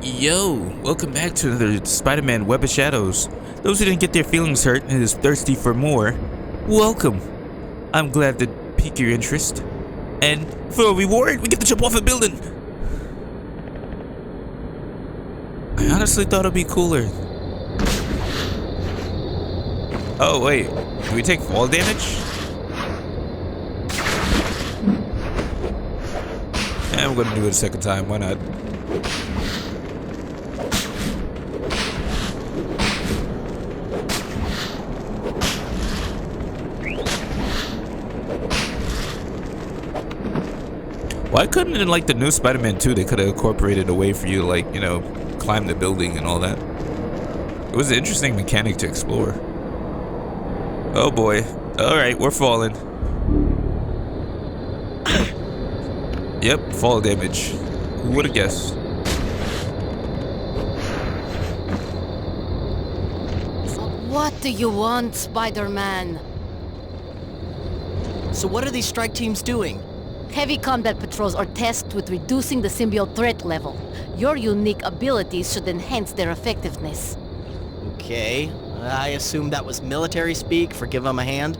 Yo, welcome back to another Spider-Man Web of Shadows. Those who didn't get their feelings hurt and is thirsty for more, welcome. I'm glad to pique your interest. And for a reward, we get to jump off a building. I honestly thought it'd be cooler. Oh wait, do we take fall damage? And we're gonna do it a second time, why not? Why couldn't in like the new Spider-Man 2 they could have incorporated a way for you to like, you know, climb the building and all that? It was an interesting mechanic to explore. Oh boy. Alright, we're falling. Yep, fall damage. Who would have guessed? What do you want, Spider-Man? So what are these strike teams doing? Heavy combat patrols are tasked with reducing the symbiote threat level. Your unique abilities should enhance their effectiveness. Okay, I assume that was military speak for give them a hand.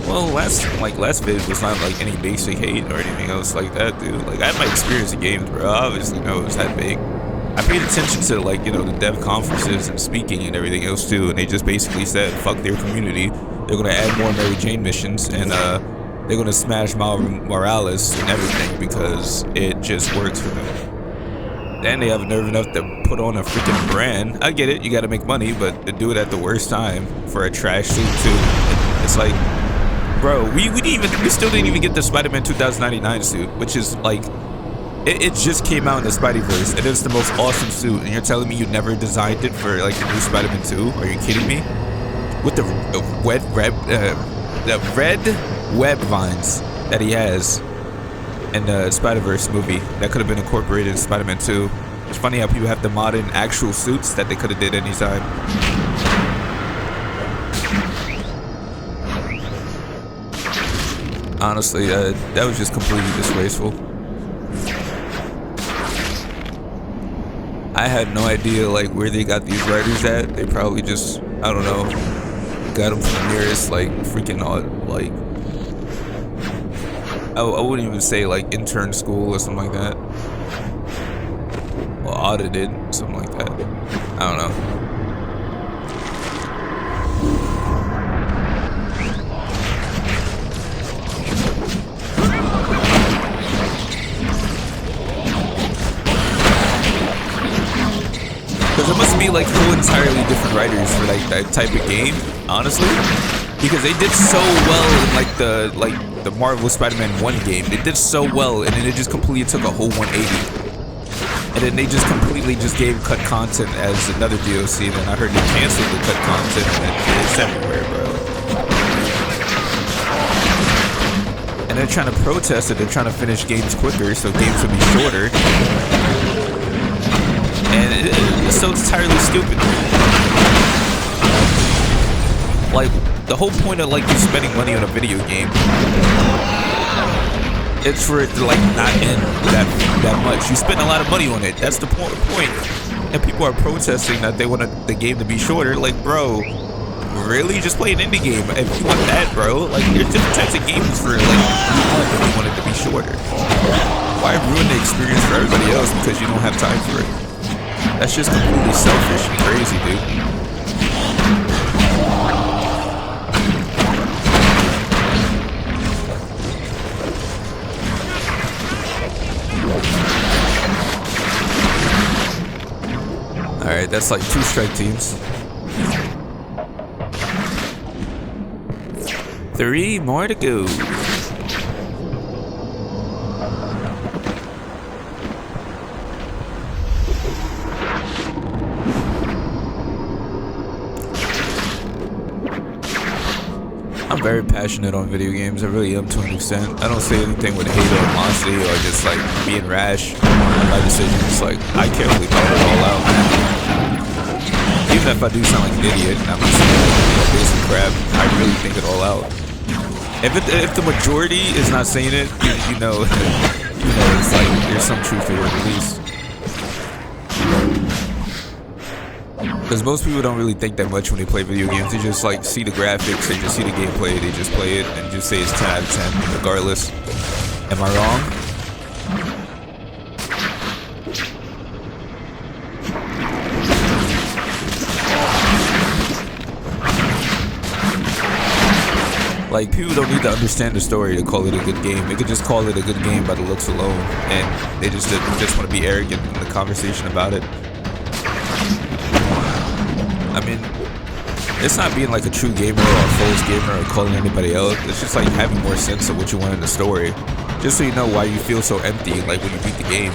Well, last vid was not like any basic hate or anything else like that, dude. Like, I had my experience in games, bro. I obviously know it was that big. I paid attention to, like, you know, the dev conferences and speaking and everything else, too, and they just basically said, fuck their community. They're gonna add more Mary Jane missions, and, they're gonna smash Morales and everything because it just works for them. Then they have nerve enough to put on a freaking brand. I get it, you gotta make money, but to do it at the worst time for a trash suit, too. It's like, bro, we still didn't even get the Spider-Man 2099 suit, which is like, it just came out in the Spideyverse, and it's the most awesome suit, and you're telling me you never designed it for like the new Spider-Man 2? Are you kidding me? With the red web vines that he has in the Spider-Verse movie that could have been incorporated in Spider-Man 2. It's funny how people have the modern actual suits that they could have did anytime. Honestly, that was just completely disgraceful. I had no idea like where they got these writers at. They probably just, I don't know, got them from the nearest like freaking like, I wouldn't even say like intern school or something like that. Or audited, something like that. I don't know. Because it must be like two entirely different writers for like that type of game, honestly. Because they did so well in like the Marvel Spider-Man 1 game. They did so well, and then it just completely took a whole 180. And then they just completely just gave cut content as another DLC. Then I heard they canceled the cut content, and it's everywhere, bro. And they're trying to protest it. They're trying to finish games quicker, so games will be shorter. And it's so entirely stupid. Like, the whole point of like you spending money on a video game, it's for it to like not end that much. You spend a lot of money on it. That's the point. And people are protesting that they want the game to be shorter. Like, bro, really? Just play an indie game if you want that, bro. Like, there's different types of games for like you want it to be shorter. Why ruin the experience for everybody else because you don't have time for it? That's just completely selfish and crazy, dude. Alright, that's like 2 strike teams. 3 more to go. I'm very passionate on video games. I really am to an extent. I don't say anything with hate or animosity or just like being rash on my decisions. Like I can't really call it all out, man. Even if I do sound like an idiot, I'm just saying basic crap. I really think it all out. If the majority is not saying it, you know, it's like there's some truth to it at least. Because most people don't really think that much when they play video games. They just like see the graphics, they just see the gameplay, they just play it and just say it's 10 out of 10 regardless. Am I wrong? Like, people don't need to understand the story to call it a good game. They could just call it a good game by the looks alone, and they just want to be arrogant in the conversation about it. I mean, it's not being like a true gamer or a false gamer or calling anybody else. It's just like having more sense of what you want in the story, just so you know why you feel so empty. Like when you beat the game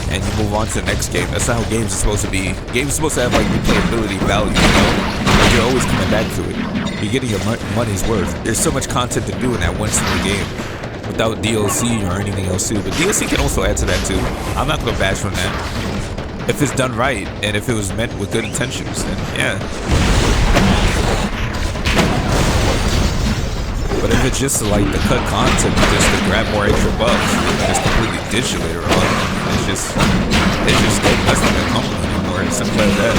and you move on to the next game. That's not how games are supposed to be. Games are supposed to have like replayability value, you know? Like you're always coming back to it. You're getting your money's worth. There's so much content to do in that one single game without DLC or anything else too. But DLC can also add to that too. I'm not gonna bash on that. If it's done right and if it was meant with good intentions, then yeah. But if it's just to, like, to cut content, just to grab more extra bucks, and just completely ditch it later on, it's just that's not a company anymore. It's simple as that.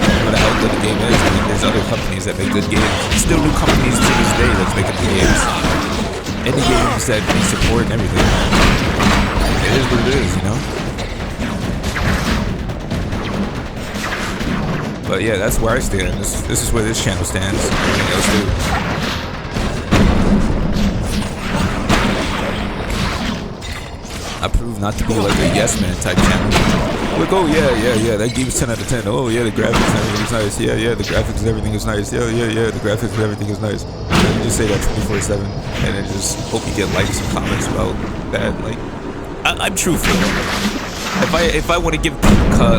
No matter how good the game is, I mean, there's other companies that make good games. Still new companies to this day that's making good games. Indie games that need support and everything. It is what it is, you know? But yeah, that's where I stand. This is where this channel stands. Everything else too. I prove not to be like a yes man type channel. Like, oh yeah, that game's 10 out of 10. Oh yeah, the graphics and everything is nice. Yeah, the graphics and everything is nice. Yeah, the graphics and everything is nice. And you just say that 24/7, and then just hope you get likes and comments about that. Like, I'm truthful. If I want to give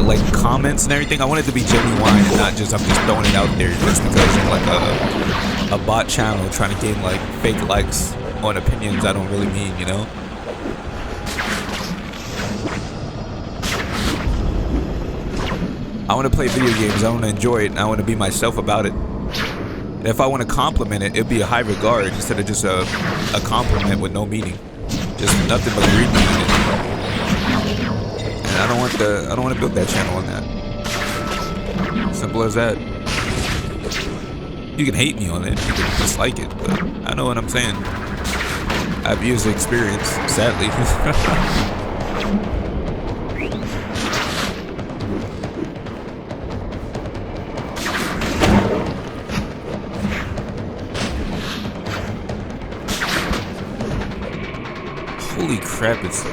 like comments and everything, I want it to be genuine and not just I'm just throwing it out there just because I'm like a bot channel trying to gain like fake likes on opinions I don't really mean, you know? I want to play video games, I want to enjoy it, and I want to be myself about it. And if I want to compliment it, it'd be a high regard instead of just a compliment with no meaning. Just nothing but greed in it. And I don't want to build that channel on that. Simple as that. You can hate me on it, you can dislike it, but I know what I'm saying. I've used the experience, sadly. Holy crap, it's...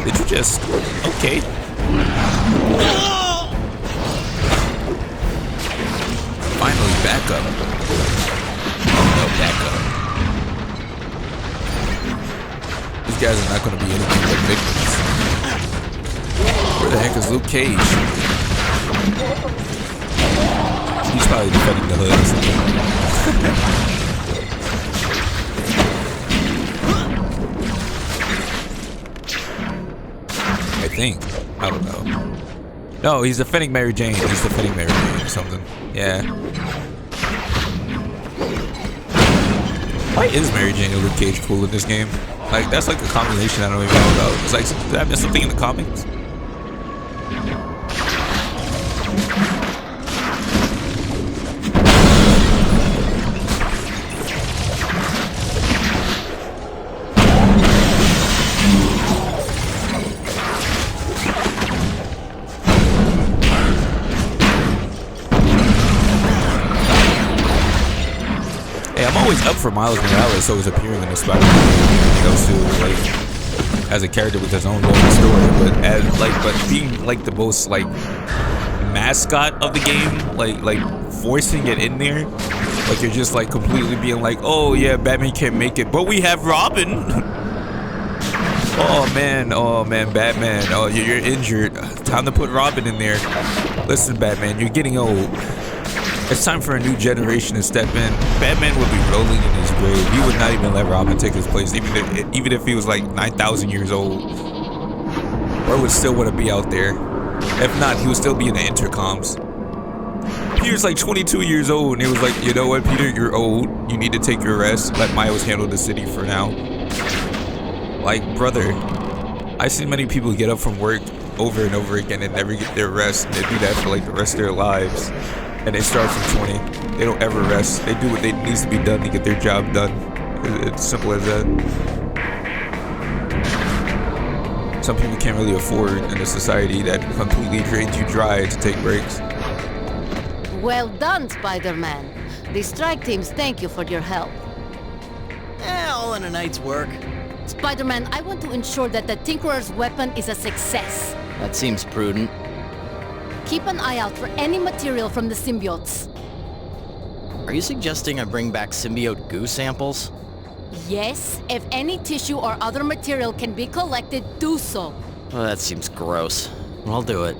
Did you just... Okay. Finally, back up. Oh no, back up. These guys are not going to be anything but victims. Where the heck is Luke Cage? He's probably defending the hood or something. I think. I don't know. No, he's defending Mary Jane. He's defending Mary Jane or something. Yeah. Why is Mary Jane and Luke Cage cool in this game? Like, that's like a combination I don't even know about. It's like, did I miss something in the comics? Up for Miles Morales always appearing in the Spider-Man game, you know, too, like as a character with his own long story, but being like the most like mascot of the game, like forcing it in there, like you're just like completely being like, oh yeah, Batman can't make it, but we have Robin. Oh man, Batman, oh you're injured. Time to put Robin in there. Listen, Batman, you're getting old. It's time for a new generation to step in. Batman would be rolling in his grave. He would not even let Robin take his place, even if he was like 9,000 years old. Or would still want to be out there. If not, he would still be in the intercoms. Peter's like 22 years old, and he was like, you know what, Peter, you're old. You need to take your rest. Let Miles handle the city for now. Like, brother, I've seen many people get up from work over and over again and never get their rest. And they do that for like the rest of their lives. And they start from 20. They don't ever rest. They do what needs to be done to get their job done. It's simple as that. Some people can't really afford in a society that completely drains you dry to take breaks. Well done, Spider-Man. The strike teams thank you for your help. All in a night's work. Spider-Man, I want to ensure that the Tinkerer's weapon is a success. That seems prudent. Keep an eye out for any material from the symbiotes. Are you suggesting I bring back symbiote goo samples? Yes, if any tissue or other material can be collected, do so. Well, that seems gross. I'll do it.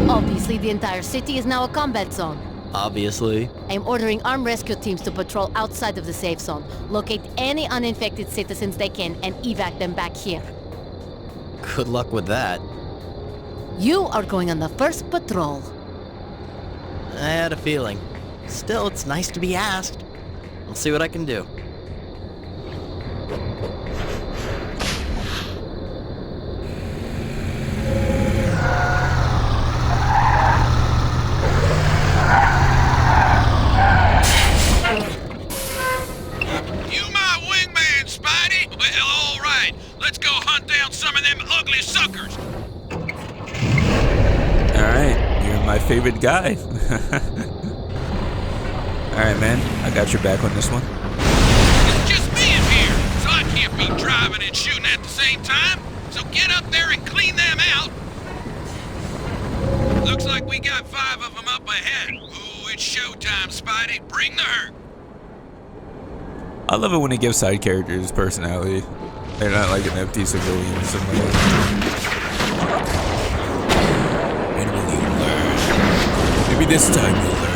Obviously, the entire city is now a combat zone. Obviously. I'm ordering armed rescue teams to patrol outside of the safe zone, locate any uninfected citizens they can, and evac them back here. Good luck with that. You are going on the first patrol. I had a feeling. Still, it's nice to be asked. I'll see what I can do. You my wingman, Spidey? Well, all right. Let's go hunt down some of them ugly suckers. Alright, you're my favorite guy. Alright, man, I got your back on this one. It's just me in here, so I can't be driving and shooting at the same time. So get up there and clean them out. Looks like we got 5 of them up ahead. Ooh, it's showtime, Spidey. Bring the hurt. I love it when they give side characters personality. They're not like an empty civilian or something like that. When will you learn? Maybe this time you'll learn.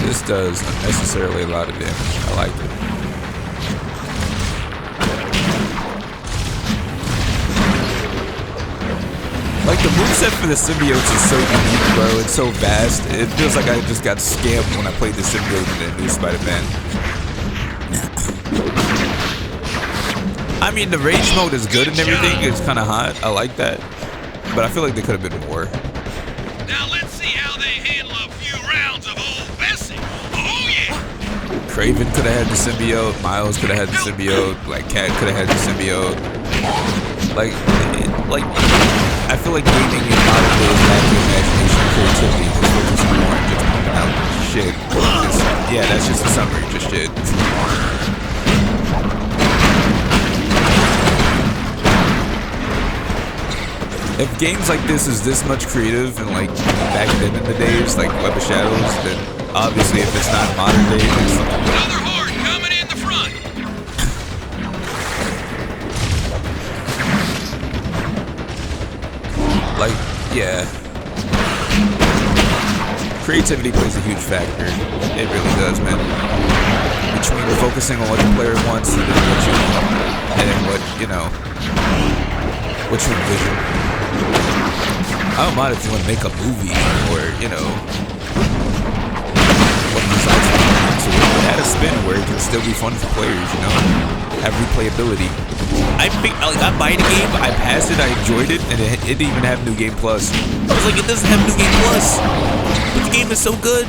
This does unnecessarily a lot of damage. I like it. Like, the moveset for the symbiotes is so unique, bro. It's so vast. It feels like I just got scammed when I played the symbiote in the new Spider-Man. I mean, the rage mode is good and everything. It's kind of hot. I like that. But I feel like there could have been more. Now let's see how they handle a few rounds of old Bessie. Oh, yeah. Craven could have had the symbiote. Miles could have had the symbiote. Like, Cat could have had the symbiote. Like, I feel like gaming in modern day is lacking imagination and creativity. Just focusing more on just pumping out shit. Yeah, that's just a summary, just shit. If games like this is this much creative and like back then in the days, like Web of Shadows, then obviously if it's not modern day, it's something. Another horde coming in the front. Like, yeah. Creativity plays a huge factor. It really does, man. Between focusing on what the player wants and then what you know, what you envision. I don't mind if you want to make a movie or, you know, what results you want to add a spin where it can still be fun for players, you know, have replayability. I think, like, I buy the game, I passed it, I enjoyed it, and it didn't even have New Game Plus. I was like, it doesn't have New Game Plus, but the game is so good.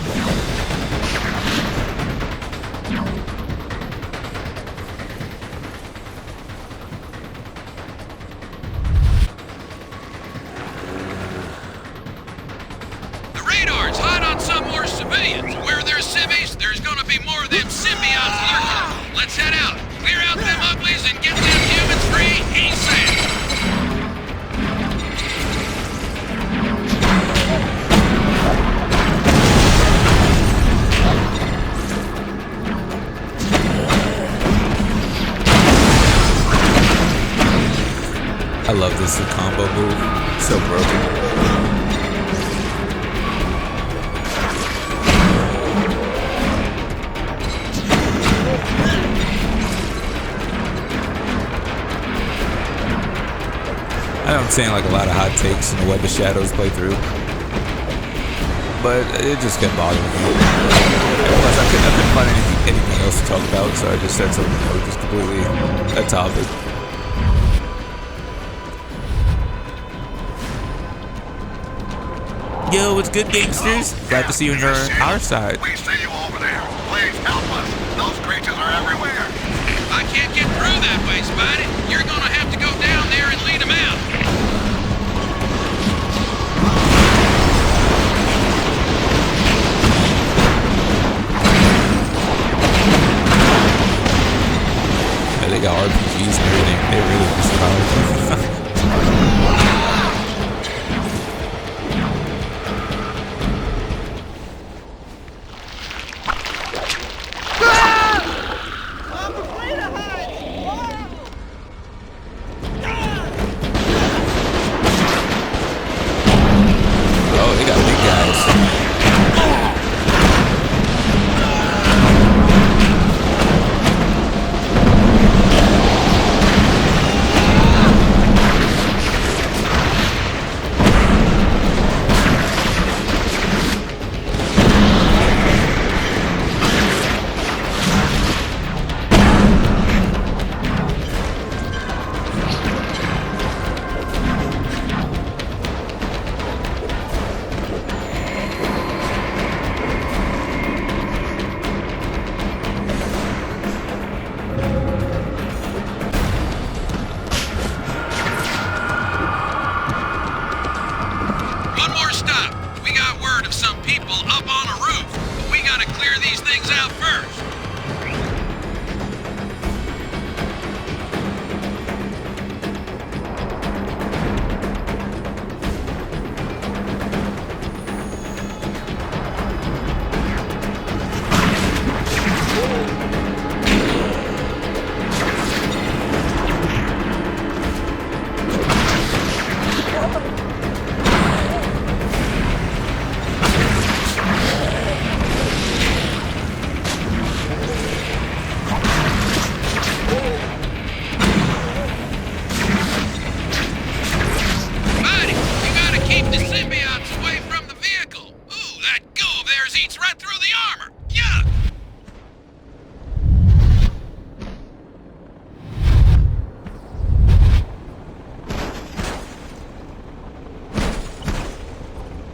The radar's hot on some more civilians. Where there's civvies, there's gonna more of them symbiotes lurking. Let's head out. Clear out them uglies and get them humans free ASAP. I love this combo move. So broken. I know I'm saying like a lot of hot takes in the Web of Shadows playthrough, but it just kept bothering me. And plus, I couldn't find anything else to talk about, so I just said something that was just completely a topic. Yo, what's good, gangsters? Glad to see you on our side. We see you over there. Please help us. Those creatures are everywhere. I can't get through that way, Spidey. You're gonna have to go down there and lead them out. Yeah, they got RPGs and everything. They really just powerful.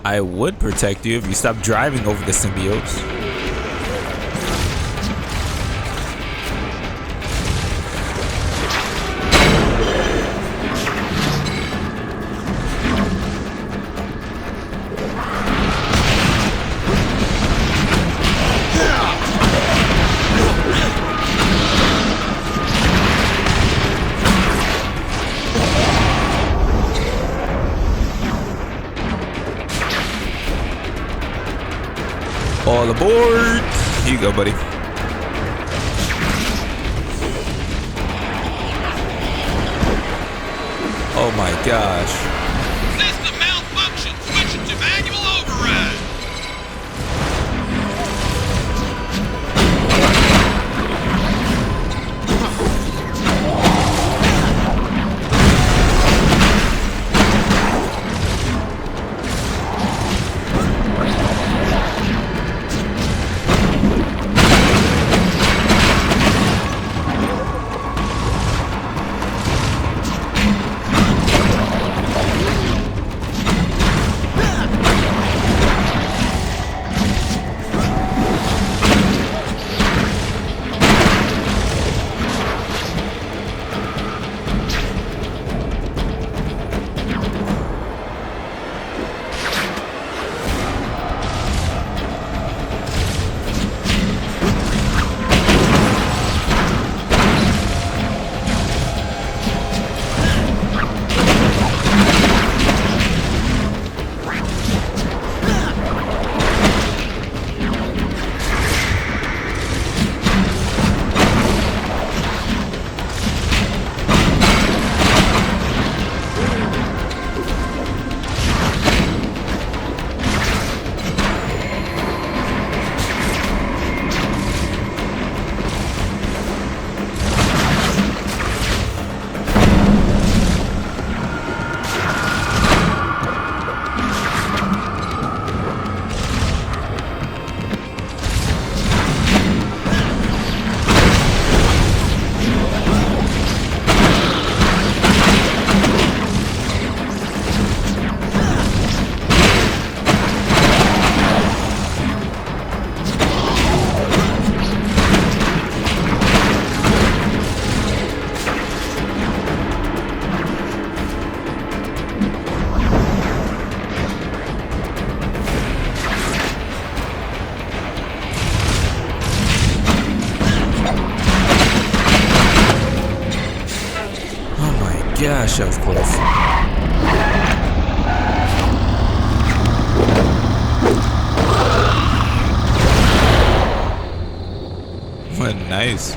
I would protect you if you stopped driving over the symbiotes. All aboard! Here you go, buddy. Oh my gosh. System malfunction. Switch it to manual override. gosh, that was close. What nice.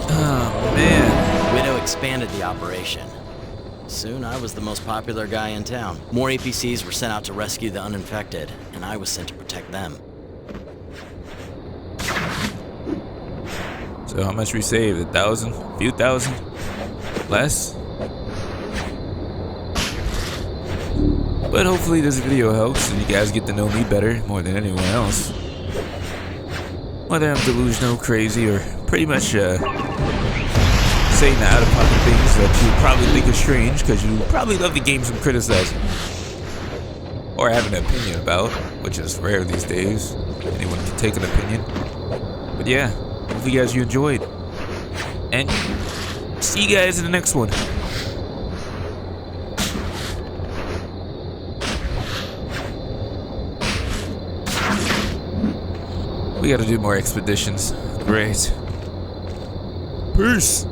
Oh man. Widow expanded the operation. Soon I was the most popular guy in town. More APCs were sent out to rescue the uninfected, and I was sent to protect them. So how much we saved? 1,000? A few thousand? Less? But hopefully this video helps and you guys get to know me better more than anyone else. Whether I'm delusional, crazy, or pretty much saying the out-of-pocket things that you probably think are strange because you probably love the games I'm criticizing. Or have an opinion about, which is rare these days. Anyone can take an opinion. But yeah, hopefully guys you enjoyed. And see you guys in the next one. We gotta do more expeditions. Great. Peace.